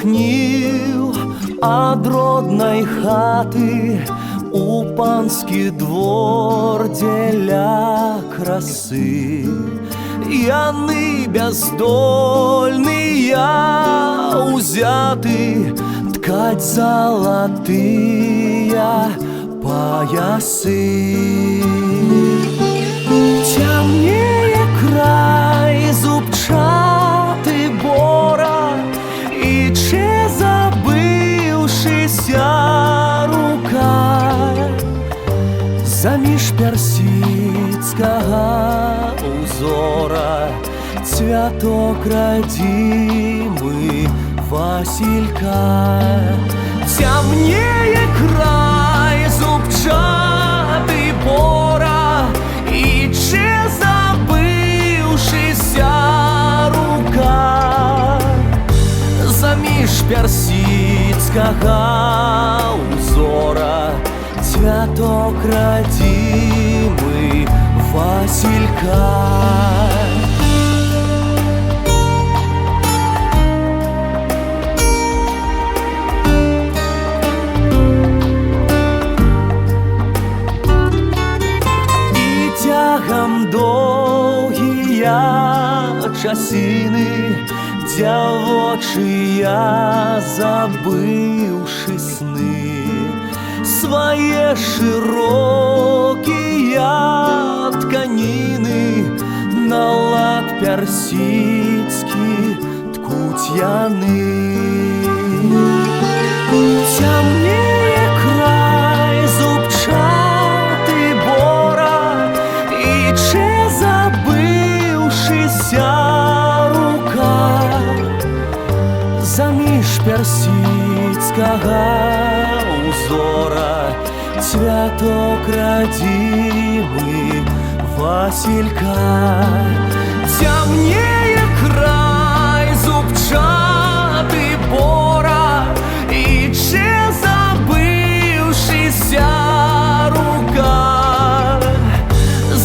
ніл ад роднай хаты у панскі двор дзеля красы. Яны бяздольныя узяты ткаць залатыя паясы. Цямнее край зубчаты бора, і че забыўшыся рука заміж персідскага узора цвяток радзімы Васілька. Цямнее край зубчаты бора, і че забыўшыся рука заміж персідскага узора цвяток радзімы Васілька. Доўгія часіны дзявочыя, забыўшы сны свае шырокія тканіны, на лад персідскі ткуць яны. Цямнее край зубчаты бора, і че забыўшыся рука заміж персідскага узора цвяток радзімы Васілька. Цямнее край зубчаты бора, і че забыўшыся рука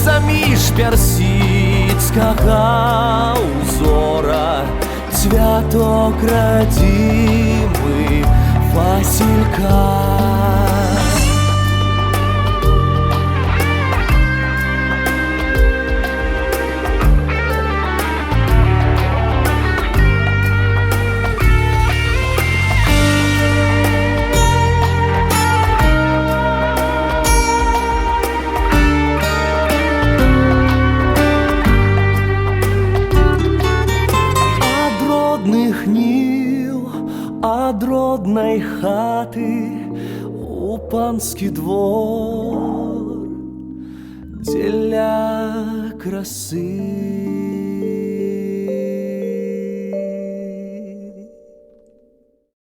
заміж персідскага узора цвяток радзімы Васілька. Ад роднай хаты у панскі двор дзеля красы.